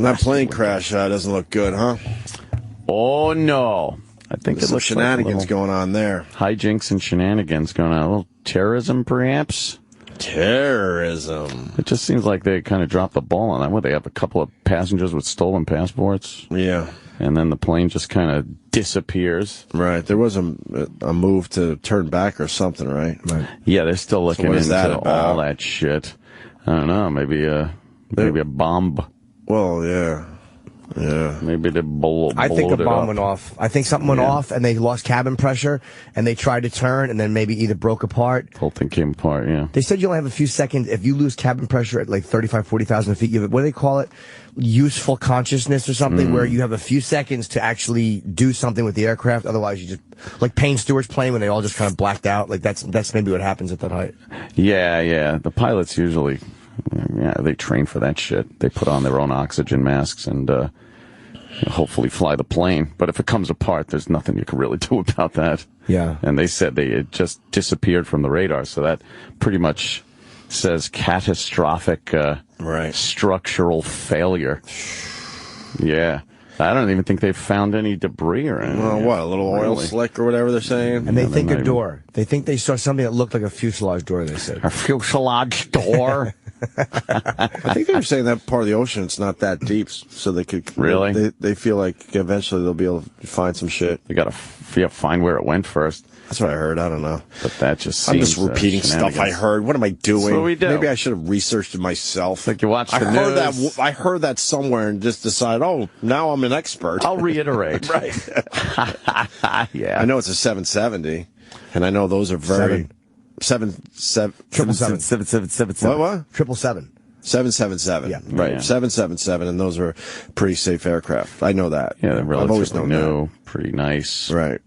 That plane crash doesn't look good, huh? Oh, no. I think There's it looks some shenanigans like going on there. Hijinks and shenanigans going on. A little terrorism, perhaps? Terrorism. It just seems like they kind of dropped the ball on that one. They have a couple of passengers with stolen passports. Yeah. And then the plane just kind of disappears. Right. There was a move to turn back or something, right? Yeah, they're still looking into all that shit. I don't know. Maybe a bomb. Well, yeah. Yeah. Maybe they I think a bomb went off. I think something went off, and they lost cabin pressure, and they tried to turn, and then maybe either broke apart. The whole thing came apart, yeah. They said you only have a few seconds. If you lose cabin pressure at like 35, 40,000 feet, you have, what do they call it? Useful consciousness or something, where you have a few seconds to actually do something with the aircraft. Otherwise, you just, like Payne Stewart's plane when they all just kind of blacked out. Like that's maybe what happens at that height. Yeah. The pilots usually, they train for that shit. They put on their own oxygen masks and hopefully fly the plane. But if it comes apart, there's nothing you can really do about that. Yeah. And they said it just disappeared from the radar, so that pretty much says catastrophic structural failure. Yeah. I don't even think they've found any debris or anything. Well, what, a little oil slick or whatever they're saying? And they think a door. They think they saw something that looked like a fuselage door, they said. A fuselage door? I think they were saying that part of the ocean, it's not that deep, so they could... Really? They feel like eventually they'll be able to find some shit. You gotta find where it went first. That's what I heard. I don't know. But that just I'm seems... just repeating stuff I heard. What am I doing? That's what we do. Maybe I should have reassearched it myself. Like you watch the news. I heard that somewhere and just decided, oh, now I'm an expert. I'll reiterate. Right. Yeah. I know it's a 770, and I know those are very... 777. 777. What? 777. 777. Yeah. Right. Yeah. 777, and those are pretty safe aircraft. I know that. Yeah, they're I've always relatively known new, pretty nice. that. Right.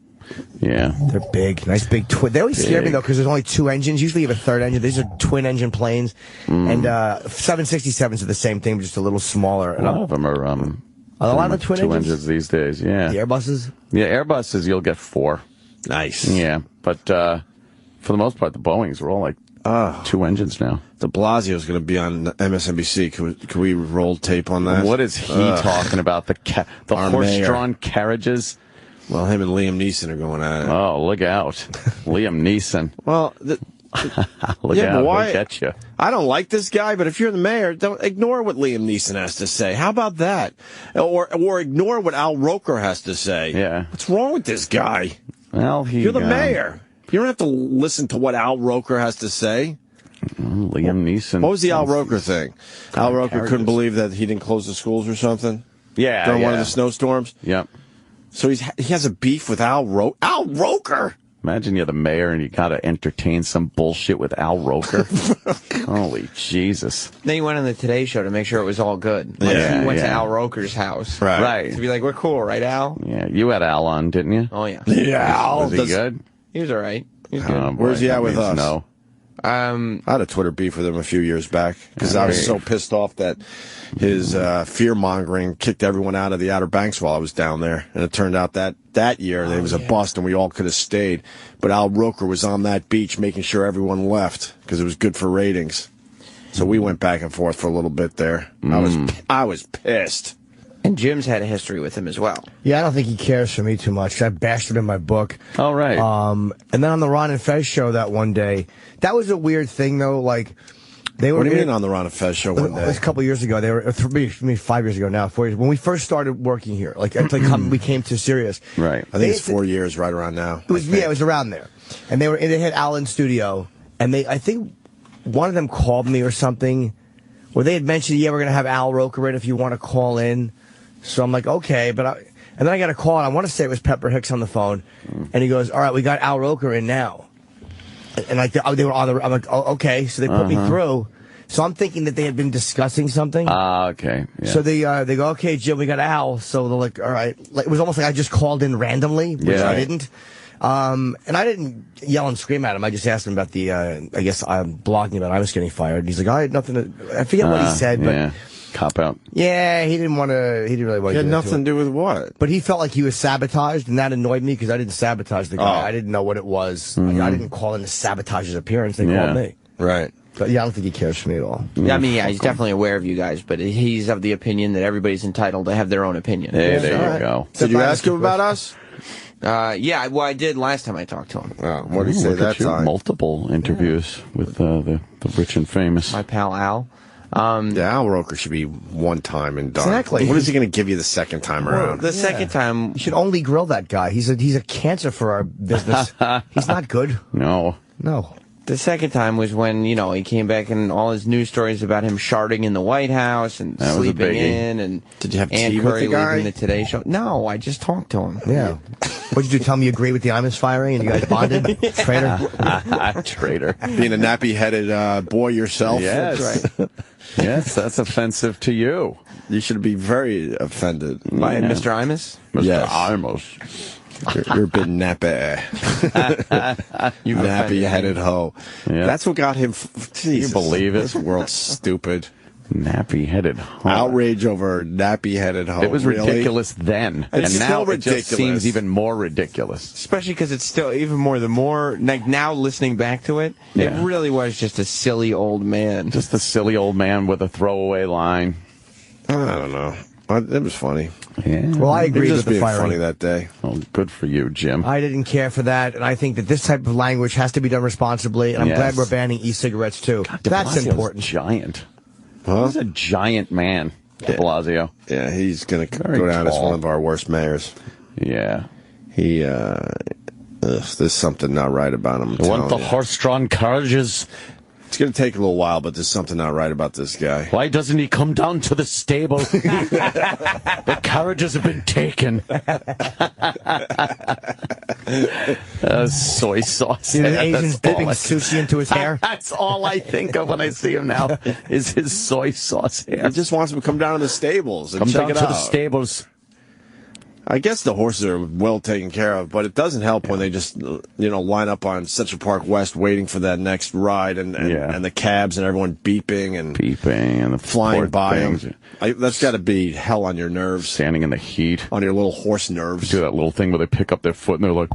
Yeah. They're big. Nice big twin. They always scare me, though, because there's only two engines. Usually you have a third engine. These are twin-engine planes. And 767s are the same thing, but just a little smaller. A lot of them are... a lot of twin engines these days, yeah. The Airbuses? Yeah, Airbuses, you'll get 4. Nice. Yeah, but for the most part, the Boeings are all like 2 engines now. De Blasio's going to be on MSNBC. Can we roll tape on that? What is he talking about? The horse-drawn carriages? Well, him and Liam Neeson are going at it. Oh, look out. Liam Neeson. Well, look out, he'll get you. I don't like this guy, but if you're the mayor, don't ignore what Liam Neeson has to say. How about that? Or ignore what Al Roker has to say. Yeah. What's wrong with this guy? Well, you're the mayor. You don't have to listen to what Al Roker has to say. Liam Neeson. What was the Al Roker thing? Al Roker couldn't believe that he didn't close the schools or something? Yeah. During one of the snowstorms? Yep. So he has a beef with Al Roker? Al Roker! Imagine you're the mayor and you got to entertain some bullshit with Al Roker. Holy Jesus. Then he went on the Today Show to make sure it was all good. Like he went to Al Roker's house. Right. To be like, we're cool, right, Al? Yeah, you had Al on, didn't you? Oh, yeah. Yeah, Al. Was he good? He was all right. He was good. Where's he at with us? No. I had a Twitter beef with him a few years back because I was so pissed off that his fear-mongering kicked everyone out of the Outer Banks while I was down there. And it turned out that year there was a bust and we all could have stayed. But Al Roker was on that beach making sure everyone left because it was good for ratings. So we went back and forth for a little bit there. I was pissed. And Jim's had a history with him as well. Yeah, I don't think he cares for me too much. I bashed him in my book. Oh, right. And then on the Ron and Fez show that one day, that was a weird thing, though. Like, they were. What do you mean on the Ron and Fez show one day? It was a couple years ago. They were 5 years ago now. 4 years. When we first started working here, we came to Sirius. Right. I think it's 4 years, right around now. It was around there. And they had Al in studio, and I think one of them called me or something, where they had mentioned, we're going to have Al Roker in if you want to call in. So I'm like, okay, and then I got a call, and I want to say it was Pepper Hicks on the phone, and he goes, all right, we got Al Roker in now. And they were on the, I'm like, oh, okay, so they put me through. So I'm thinking that they had been discussing something. Okay. Yeah. So they go, okay, Jim, we got Al. So they're like, all right. Like, it was almost like I just called in randomly, which I didn't. And I didn't yell and scream at him. I just asked him about the, I guess I'm blogging about I was getting fired. He's like, I had nothing to, I forget what he said, but. Yeah. Cop out. Yeah, he didn't really want to. He had nothing to do with what? But he felt like he was sabotaged, and that annoyed me because I didn't sabotage the guy. I didn't know what it was. I didn't call in to sabotage his appearance. They called me. Right. But yeah, I don't think he cares for me at all. I mean, yeah, he's definitely aware of you guys, but he's of the opinion that everybody's entitled to have their own opinion. Hey, there you go. Did you ask him about us? Yeah, well, I did last time I talked to him. Oh, what did he say that time? Multiple interviews with the rich and famous. My pal Al. Al Roker should be one time and done. Exactly. What is he going to give you the second time around? The second time... You should only grill that guy. He's a cancer for our business. He's not good. No. The second time was when, he came back and all his news stories about him sharding in the White House and that sleeping in. And did you have Ann tea Curry with the guy? leaving the Today Show? No, I just talked to him. Yeah. What'd you do? Tell me you agree with the Imus firing and you guys bonded? Traitor. Traitor. Being a nappy-headed boy yourself. Yes. That's right. Yes, that's offensive to you. You should be very offended. By Mr. Imus? Mr. Yes. Imus. You're a bit nappy. You nappy-headed hoe. Yeah. That's what got him... Jesus, you believe it? This world's stupid. Nappy-headed hoe. Outrage over nappy-headed hoe. It was really? ridiculous then. It's and now still it ridiculous. just seems even more ridiculous. Especially because it's still even more, like now listening back to it, Yeah. it really was just a silly old man. Just a silly old man with a throwaway line. I don't know. It was funny. Yeah. Well, I He agree was with just the being firing. funny that day. Oh, good for you, Jim. I didn't care for that, and I think that this type of language has to be done responsibly, and I'm Yes. glad we're banning e-cigarettes, too. De That's Blasio's important. Giant. Huh? He's a giant man, de Blasio. Yeah, he's going to Very go down as tall. one of our worst mayors. Yeah. There's something not right about him. I'm You want the telling you. horse-drawn carriages? It's going to take a little while, but there's something not right about this guy. Why doesn't he come down to the stable? The carriages have been taken. Soy sauce. See the That's Asians all dipping I- sushi into his hair? That's all I think of when I see him now, is his soy sauce hair. He just wants him to come down to the stables and Come check down it to out. the stables. I guess the horses are well taken care of, but it doesn't help when they just, line up on Central Park West waiting for that next ride and the cabs and everyone beeping and the flying poor by things. them. That's got to be hell on your nerves, Standing in the heat. on your little horse nerves. Do that little thing where they pick up their foot and they're like,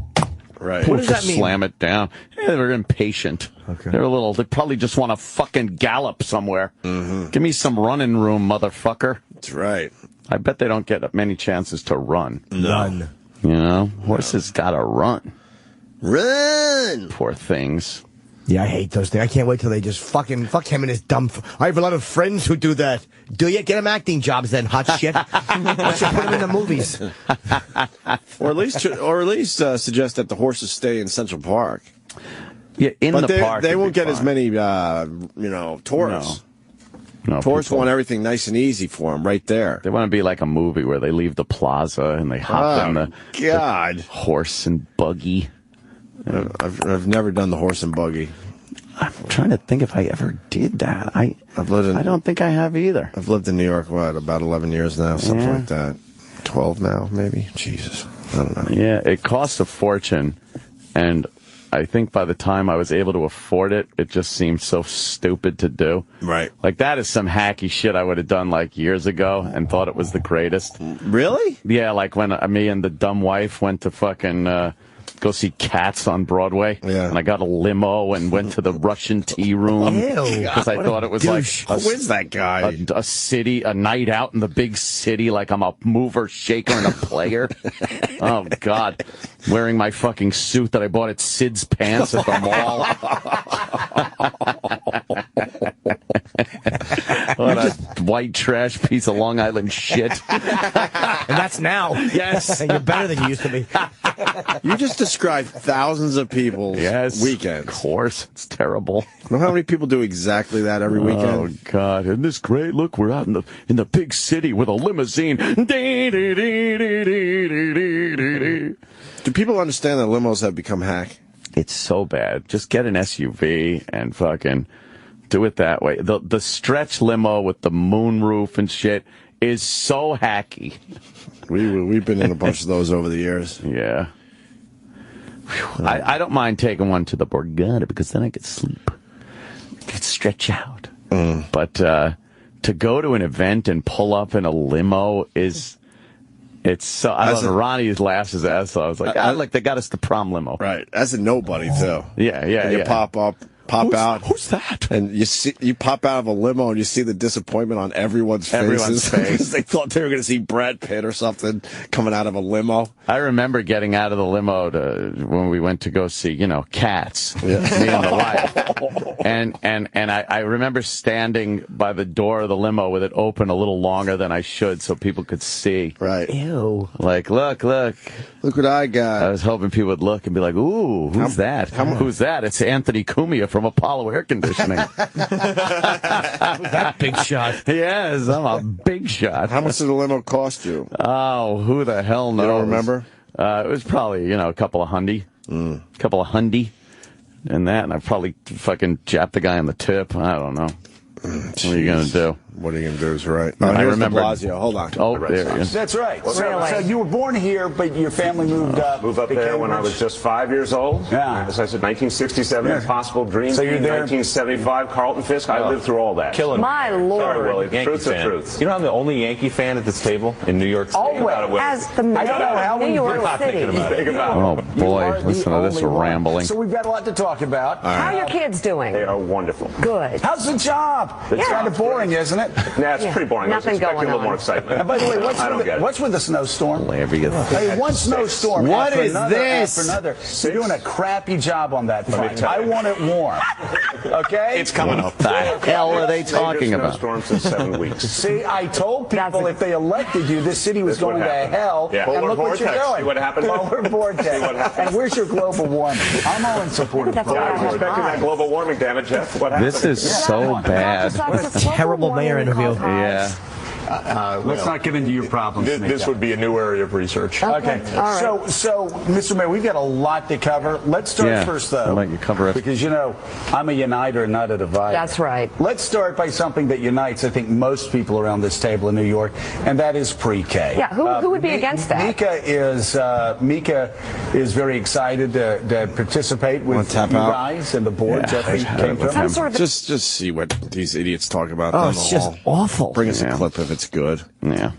Right. What does that mean? slam it down. Yeah, they're impatient. Okay. They probably just want to fucking gallop somewhere. Mm-hmm. Give me some running room, motherfucker. That's right. I bet they don't get many chances to run. None. Horses gotta run. Run! Poor things. Yeah, I hate those things. I can't wait till they just fuck him and his dumb... I have a lot of friends who do that. Do you? Get him acting jobs then, hot shit. Why should put him in the movies? Or at least suggest that the horses stay in Central Park. Yeah, But the park. they would won't be get as fine. many, tourists. No, Tourists people- want everything nice and easy for them right there. They want to be like a movie where they leave the plaza and they hop in the God. horse and buggy. I've never done the horse and buggy. I'm trying to think if I ever did that. I don't think I have either. I've lived in New York, about 11 years now, something Yeah. like that. 12 now, maybe? Jesus. I don't know. Yeah, it costs a fortune, and I think by the time I was able to afford it, it just seemed so stupid to do. Right. Like, that is some hacky shit I would have done, years ago and thought it was the greatest. Really? Yeah, like when me and the dumb wife went to fucking go see Cats on Broadway. Yeah. And I got a limo and went to the Russian tea room. Ew. Because I thought it was douche. like Who is that guy? a night out in the big city, like I'm a mover, shaker, and a player. Oh, God. Wearing my fucking suit that I bought at Sid's Pants at the mall. What a white trash piece of Long Island shit. And that's now. Yes. And you're better than you used to be. You just described thousands of people's Yes. weekends. Of course. It's terrible. Know how many people do exactly that every weekend? Oh, God. Isn't this great? Look, we're out in the big city with a limousine. Do people understand that limos have become hack? It's so bad. Just get an SUV and fucking do it that way. The stretch limo with the moonroof and shit is so hacky. We've been in a bunch of those over the years. Yeah. Whew. I don't mind taking one to the Borgata because then I could sleep. I could stretch out. But to go to an event and pull up in a limo is... It's so... I don't know, Ronnie laughs his ass off. I was like, they got us the prom limo. Right. As a nobody, too. Yeah. And you pop up pop out. Who's that? And you pop out of a limo and you see the disappointment on everyone's faces. Because they thought they were going to see Brad Pitt or something coming out of a limo. I remember getting out of the limo when we went to go see, Cats, me and the wife. And I remember standing by the door of the limo with it open a little longer than I should so people could see. Right. Ew. Like, look what I got. I was hoping people would look and be like, ooh, who's that? Who's that? It's Anthony Cumia from Apollo Air Conditioning. That big shot. Yes, I'm a big shot. How much did the limo cost you? Oh, who the hell knows? You don't remember? It was probably, a couple of hundy. And I probably fucking japped the guy on the tip. I don't know. What are you going to do? What are you going to do is right. I remember. De Blasio. Hold on. Oh, there he is. That's right. Really? So you were born here, but your family moved up. Moved up there when I was just 5 years old. Yeah. As I said, 1967, Impossible Dream. So you're there. 1975, Carlton Fisk. I lived through all that. Killing My Lord. Sorry, Willie. The Yankee truth's the fan. truth. You know I'm the only Yankee fan at this table in New York City? Always. As the mayor of New York City. Think about Oh, it. boy. Listen to this rambling. So we've got a lot to talk about. How are your kids doing? They are wonderful. Good. How's the job? It's kind of boring, isn't it? Nah, it's pretty boring. Nothing I was expecting going a little on. more excitement. And by the way, I don't get it. what's with the snowstorm? Hilarious. Hey, one snowstorm What after is another this? after another. You're doing a crappy job on that front. I want it warm. Okay? It's coming What the hell are they talking Major about? snowstorms in 7 weeks. See, I told people if they elected you, this city was That's what going to happened. hell. Yeah. And Polar look what you're vortex. doing. See what happened? Polar vortex. See what happened? And where's your global warming? I'm all in support of That's global I what was warming. expecting that global warming, damn it, Jeff. What happened? This is so bad. What a terrible mayor interview. Yeah. Let's not get into your problems. This would be a new area of research. Okay. All right. So, Mr. Mayor, we've got a lot to cover. Let's start first, though. I'll let you cover it. Because, I'm a uniter, not a divider. That's right. Let's start by something that unites, I think, most people around this table in New York, and that is pre-K. Yeah, who would be against that? Mika is very excited to participate with you guys and the board. Yeah, Jeffrey I came with from. him. Some sort of Just see what these idiots talk about. Oh, down it's the just hall. awful. Bring us Yeah. a clip if it's good. Yeah.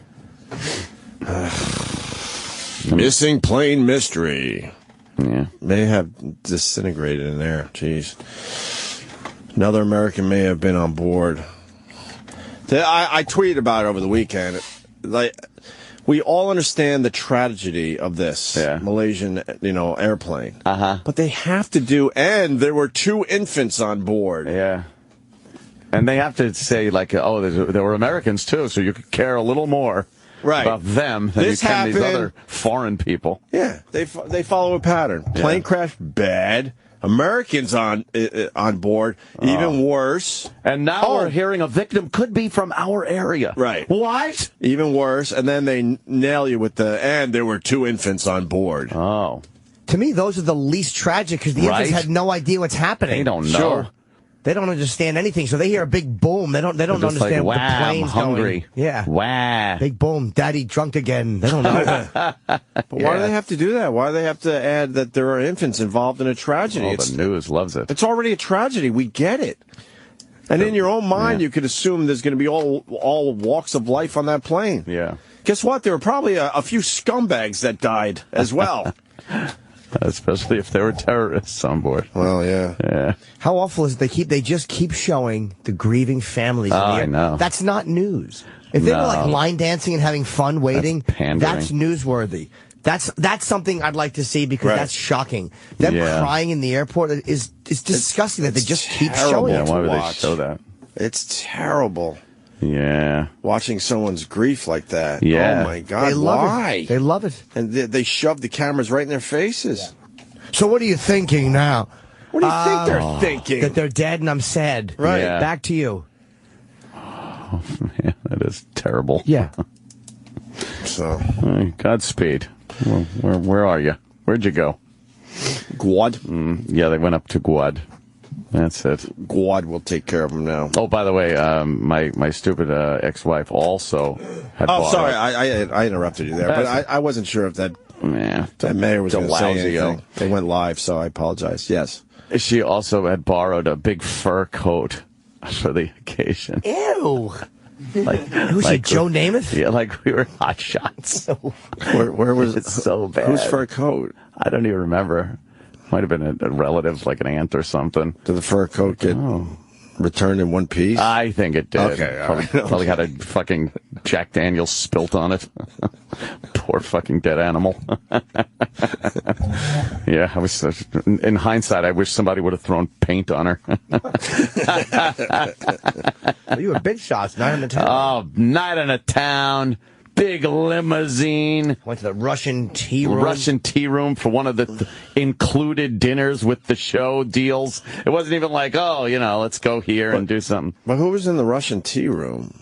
Missing plane mystery. Yeah. May have disintegrated in there. Jeez. Another American may have been on board. I tweeted about it over the weekend. Like, we all understand the tragedy of this Malaysian, airplane. But they have to do, and there were 2 infants on board. Yeah. And they have to say, like, there were Americans, too, so you could care a little more about them than This you can these happened- other foreign people. Yeah, they follow a pattern. Plane crash, bad. Americans on board, even worse. And now we're hearing a victim could be from our area. Right. What? Even worse. And then they nail you with and there were 2 infants on board. Oh. To me, those are the least tragic because the infants had no idea what's happening. They don't know. Sure. They don't understand anything, so they hear a big boom. They don't They're just understand like, what the wow, plane's I'm hungry. going. Yeah. Wow. Big boom. Daddy drunk again. They don't know. But why do they have to do that? Why do they have to add that there are infants involved in a tragedy? Oh, the news loves it. It's already a tragedy. We get it. And in your own mind, you could assume there's going to be all walks of life on that plane. Yeah. Guess what? There were probably a few scumbags that died as well. Especially if there were terrorists on board. Well, yeah. Yeah. How awful is it? They just keep showing the grieving families. I know. That's not news. If they were like line dancing and having fun waiting, that's newsworthy. That's something I'd like to see because that's shocking. Them crying in the airport is disgusting that they just keep showing it. Yeah, why would they show that? It's terrible. Yeah. Watching someone's grief like that. Yeah. Oh, my God. They love Why? it. They love it. And they shove the cameras right in their faces. So what are you thinking now? What do you think they're thinking? That they're dead and I'm sad. Right. Yeah. Back to you. Oh, man, that is terrible. Yeah. So, Godspeed. Where are you? Where'd you go? Guad? Yeah, they went up to Guad. That's it. Guad will take care of them now. Oh, by the way, my stupid ex-wife also had bought. Oh, sorry, I interrupted you there, but I wasn't sure if that mayor was going to say anything. They went live, so I apologize. Yes. She also had borrowed a big fur coat for the occasion. Ew. Like, Who's she, Joe Namath? Yeah, like we were hot shots. Where was It's so bad. Who's fur coat? I don't even remember. Might have been a relative, like an aunt or something. Did the fur coat get returned in one piece? I think it did. Okay, all right. Probably had a fucking Jack Daniels spilt on it. Poor fucking dead animal. Yeah, I was. In hindsight, I wish somebody would have thrown paint on her. You were big shots, night in the town. Oh, night in a town. Big limousine. Went to the Russian tea room. Russian tea room for one of the included dinners with the show deals. It wasn't even like, oh, let's go here and do something. But who was in the Russian tea room?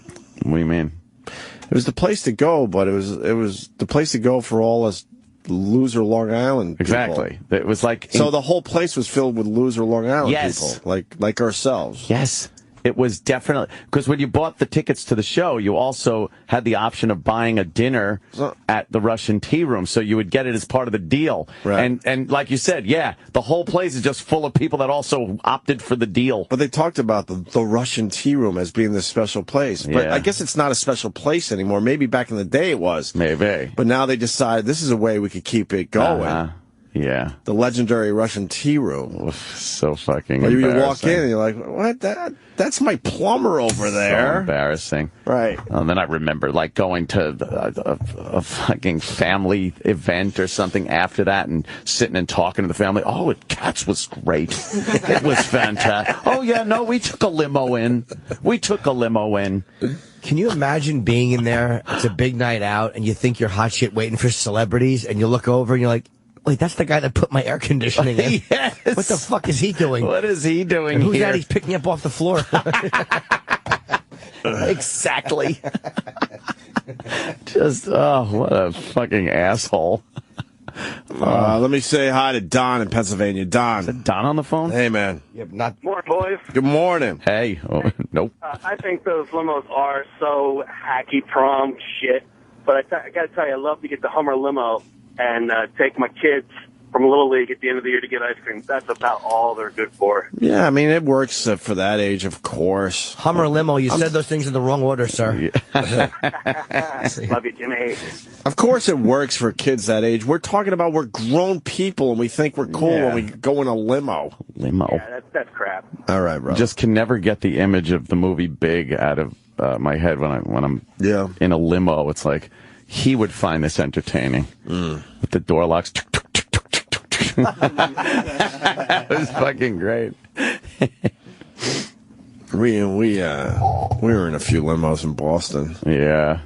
What do you mean? It was the place to go, but it was the place to go for all us loser Long Island people. Exactly. It was like... So the whole place was filled with loser Long Island Yes. people, like ourselves. Yes. It was definitely... Because when you bought the tickets to the show, you also had the option of buying a dinner at the Russian tea room, so you would get it as part of the deal. Right. And like you said, yeah, the whole place is just full of people that also opted for the deal. But they talked about the Russian tea room as being this special place. But Yeah. I guess it's not a special place anymore. Maybe back in the day it was. Maybe. But now they decided this is a way we could keep it going. Yeah. The legendary Russian tea room. Oof, so fucking Or you walk embarrassing. in and you're like, what? That's my plumber over there. So embarrassing. Right. And then I remember like going to a fucking family event or something after that and sitting and talking to the family. Oh, Cats was great. It was fantastic. Oh, yeah, no, we took a limo in. Can you imagine being in there? It's a big night out, and you think you're hot shit waiting for celebrities, and you look over and you're like, wait, that's the guy that put my air conditioning in. Yes. What the fuck is he doing? What is he doing And who's here? that he's picking up off the floor? Exactly. Just, what a fucking asshole. Let me say hi to Don in Pennsylvania. Don. Is it Don on the phone? Hey, man. Not Morning, boys. Good morning. Hey. Oh, nope. I think those limos are so hacky prom shit. But I got to tell you, I love to get the Hummer limo and take my kids from Little League at the end of the year to get ice cream. That's about all they're good for. Yeah, I mean, it works for that age, of course. Hummer limo. You said those things in the wrong order, sir. Love you, Jimmy. Of course it works for kids that age. We're talking about we're grown people and we think we're cool when we go in a limo. Yeah, that's crap. All right, bro. Just can never get the image of the movie Big out of my head when I'm in a limo. It's like he would find this entertaining with the door locks. It was fucking great. We were in a few limos in Boston. Yeah.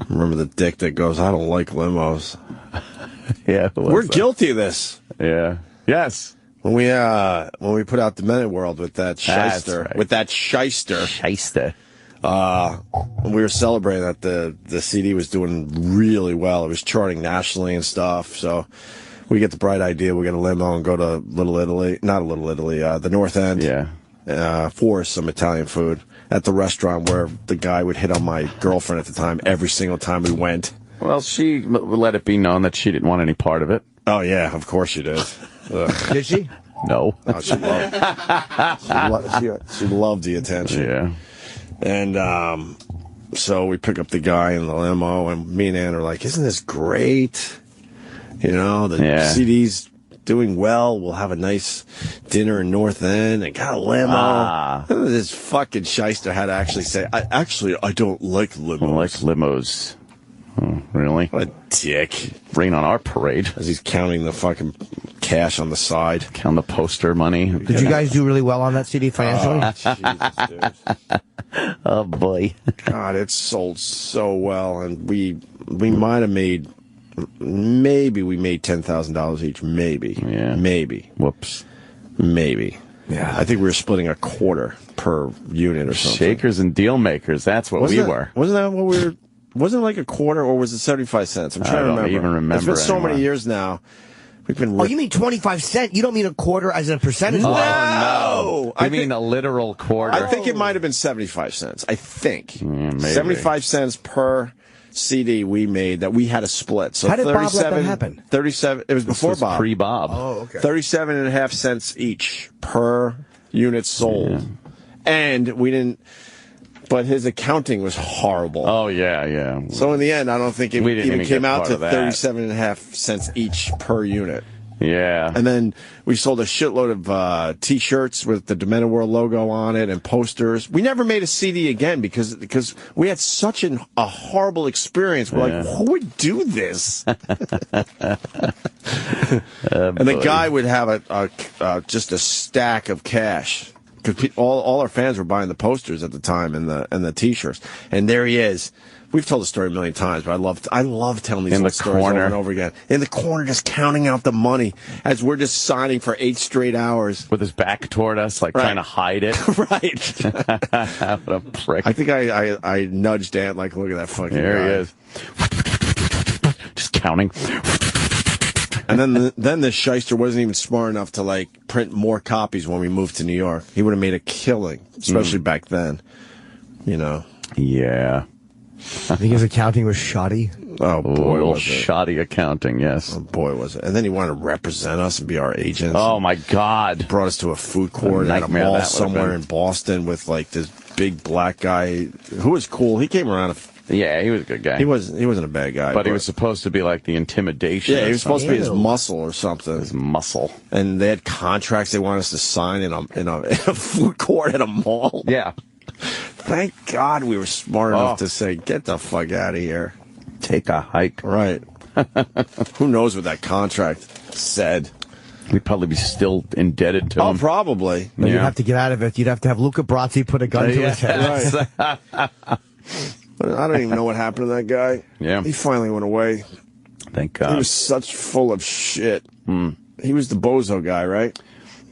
Remember the dick that goes, I don't like limos. Yeah, we're guilty of this. Yeah. Yes. When we put out the Men at World with that shyster, we were celebrating that the CD was doing really well. It was charting nationally and stuff. So we get the bright idea. We get a limo and go to the North End. Yeah. For some Italian food at the restaurant where the guy would hit on my girlfriend at the time every single time we went. Well, she let it be known that she didn't want any part of it. Oh, yeah, of course she did. Did she? No. Oh, she loved the attention. Yeah. And so we pick up the guy in the limo, and me and Ann are like, isn't this great? You know, the CD's doing well. We'll have a nice dinner in North End and got a limo. This fucking shyster had to actually say, I don't like limos. I don't like limos. Oh, really? What a dick. Rain on our parade. As he's counting the fucking cash on the side. Count the poster money. Did you guys do really well on that CD financially? Jesus, dude. Oh, boy. God, it sold so well. And we might have made, maybe we made $10,000 each. Maybe. Yeah. Maybe. Whoops. Maybe. Yeah. I think we were splitting a quarter per unit or something. Shakers and deal makers. That's what we were. Wasn't that what we were? Wasn't it like a quarter, or was it 75 cents? I'm trying to remember. I don't even remember. It's been so anymore. many years now. We've been. Oh, you mean 25 cents? You don't mean a quarter as a percentage? No! I mean a literal quarter. I think it might have been 75 cents. I think. Maybe. 75 cents per CD we made that we had to split. So How did Bob let that happen? 37. It was before This was Bob. pre-Bob. Oh, okay. 37.5 cents each per unit sold. Yeah. And we didn't. But his accounting was horrible. Oh, yeah. So in the end, I don't think it We didn't even even came get out part to of that. 37.5 cents each per unit. Yeah. And then we sold a shitload of T-shirts with the Demented World logo on it and posters. We never made a CD again because we had such a horrible experience. We're like, who would do this? And the guy would have just a stack of cash. Because all our fans were buying the posters at the time and the T-shirts. And there he is. We've told the story a million times, but I love telling these little stories over and over again. In the corner, just counting out the money as we're just signing for 8 straight hours. With his back toward us, like trying to hide it. Right. What a prick. I think I nudged Ant, like, look at that fucking guy. There he is. Just counting. And then the shyster wasn't even smart enough to, like, print more copies when we moved to New York. He would have made a killing, especially back then. You know. Yeah. I think his accounting was shoddy. Oh, boy, was it. Shoddy accounting, yes. Oh, boy, was it. And then he wanted to represent us and be our agents. Oh, my God. He brought us to a food court at a mall somewhere in Boston with, like, this big black guy who was cool. He came around. Yeah, he was a good guy. He wasn't a bad guy. But he was supposed to be, like, the intimidation. Yeah, he was supposed to be his muscle or something. His muscle. And they had contracts they wanted us to sign in a food court at a mall. Yeah. Thank God we were smart enough to say, get the fuck out of here. Take a hike. Right. Who knows what that contract said? We'd probably be still indebted to him. Oh, probably. But you'd have to get out of it. You'd have to have Luca Brasi put a gun to his head. Right. But I don't even know what happened to that guy. Yeah. He finally went away. Thank God. He was such full of shit. He was the bozo guy, right?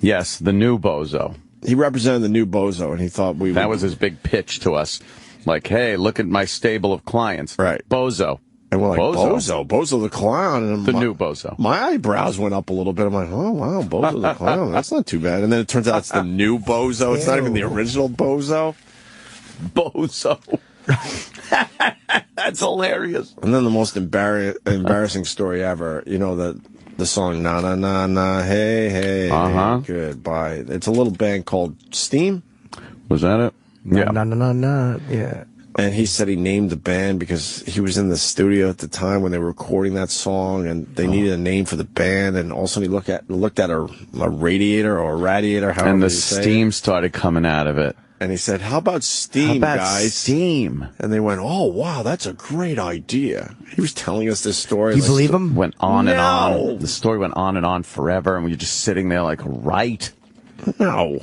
Yes, the new bozo. He represented the new bozo, and he thought That was his big pitch to us. Like, hey, look at my stable of clients. Right. Bozo. And we're like, Bozo the clown. And new bozo. My eyebrows went up a little bit. I'm like, oh, wow, Bozo the clown. That's not too bad. And then it turns out it's the new bozo. It's not even the original bozo. Bozo. That's hilarious. And then the most embarrassing story ever, you know, the song Na Na Na Na Hey Hey Goodbye. It's a little band called Steam. Was that it? Yeah. Na na na na. Yeah. And he said he named the band because he was in the studio at the time when they were recording that song, and they needed a name for the band. And also he looked at a radiator or a radiator, however and the you say steam it. started coming out of it. And he said, "How about Steam, guys? Steam." And they went, "Oh wow, that's a great idea." He was telling us this story. You believe him? Went on and on. The story went on and on forever, and we were just sitting there like, right? No.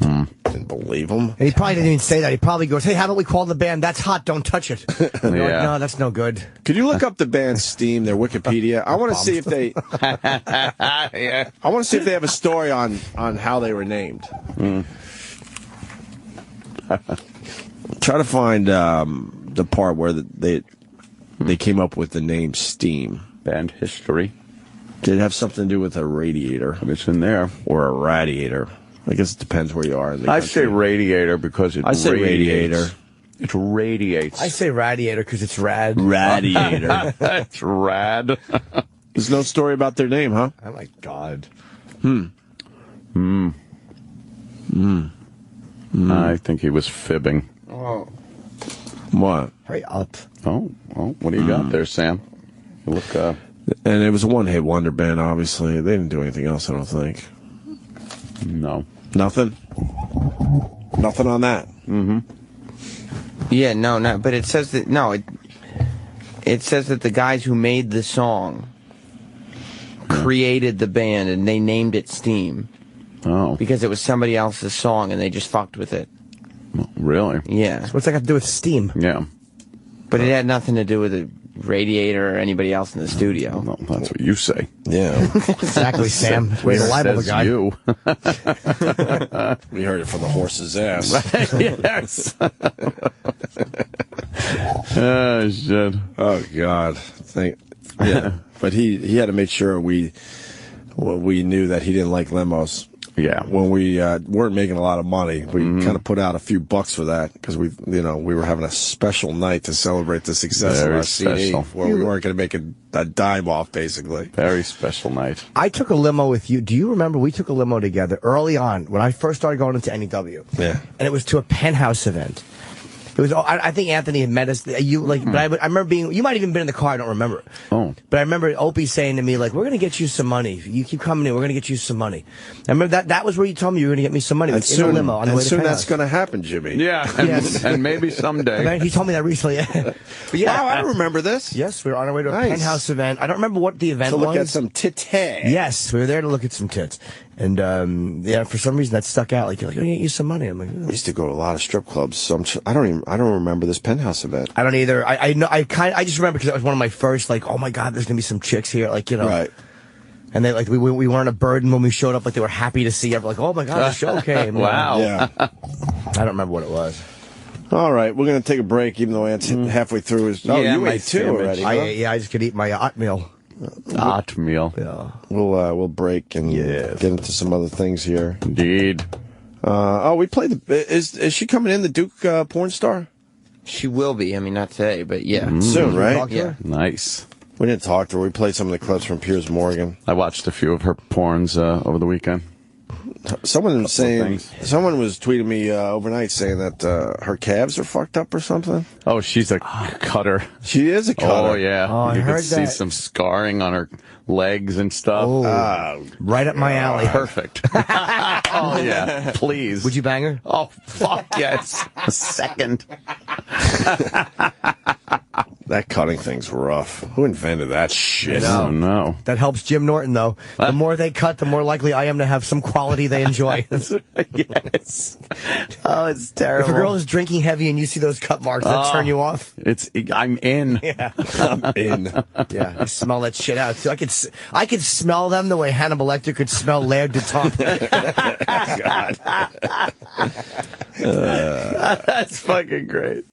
Didn't believe him. And he probably didn't even say that. He probably goes, "Hey, how don't we call the band? That's hot. Don't touch it." Like, no, that's no good. Could you look up the band Steam, their Wikipedia? I want to see if they. I want to see if they have a story on how they were named. Try to find the part where they came up with the name Steam. Band history. Did it have something to do with a radiator? It's in there. Or a radiator. I guess it depends where you are. I say radiator because it say radiator. It radiates. I say radiator because it's rad. Radiator. It's rad. There's no story about their name, huh? Oh, my God. I think he was fibbing. Oh. What? Hurry up. Oh, what do you got there, Sam? You look, And it was a one-hit wonder band, obviously. They didn't do anything else, I don't think. No. Nothing? Nothing on that? Yeah, no, but it says that, it says that the guys who made the song created the band and they named it Steam. Oh. Because it was somebody else's song and they just fucked with it. Really? Yeah. What's that got to do with Steam? Yeah. But it had nothing to do with the radiator or anybody else in the studio. No, that's what you say. Yeah. Exactly, Sam. Way to libel the Says guy. you. We heard it from the horse's ass. Yes. Oh, shit. Oh, God. Yeah. But he had to make sure we knew that he didn't like limos. Yeah. When we weren't making a lot of money, we kind of put out a few bucks for that because we were having a special night to celebrate the success of our CD, where we weren't going to make a dime off, basically. Very special night. I took a limo with you. Do you remember we took a limo together early on when I first started going into NEW? Yeah. And it was to a Penthouse event. It was. I think Anthony had met us. But I remember being. You might have even been in the car. I don't remember. Oh. But I remember Opie saying to me, like, "We're gonna get you some money. If you keep coming in, we're gonna get you some money." I remember that was where you told me you were gonna get me some money. And in a limo on the way to soon Penthouse. that's gonna happen, Jimmy. Yeah, and maybe someday. He told me that recently. But yeah, wow, I remember this. Yes, we were on our way to a Penthouse event. I don't remember what the event was. To look at some titty. Yes, we were there to look at some tits. And, for some reason that stuck out. Like, you're like, I'm gonna get you some money. I'm like, I used to go to a lot of strip clubs, so I don't remember this Penthouse event. I don't either. I just remember because it was one of my first, like, oh my God, there's gonna be some chicks here, like, you know. Right. And they, like, we weren't a burden when we showed up, like, they were happy to see everyone, like, oh my God, the show came. Wow. Yeah. I don't remember what it was. All right, we're gonna take a break, even though Ant's halfway through his. Oh, you ate two already. Huh? I just could eat my oatmeal. Oatmeal. Yeah. We'll break and get into some other things here. Indeed. We played is she coming in, the Duke porn star? She will be. I mean, not today, but yeah. Soon, right? Yeah. Nice. We didn't talk to her. We played some of the clips from Piers Morgan. I watched a few of her porns over the weekend. Someone was tweeting me overnight saying that her calves are fucked up or something. Oh, she's a cutter. She is a cutter. Oh, yeah. Oh, I you heard could see that. some scarring on her legs and stuff. Oh, right up my alley. Perfect. Oh, yeah. Please. Would you bang her? Oh, fuck yes. A second. That cutting thing's rough. Who invented that shit? Oh, no. That helps Jim Norton, though. The more they cut, the more likely I am to have some quality they enjoy. Yes. Oh, it's terrible. If a girl is drinking heavy and you see those cut marks, that turn you off? I'm in. Yeah. I'm in. Yeah, I smell that shit out. So I could smell them the way Hannibal Lecter could smell Laird de Top. God. That's fucking great.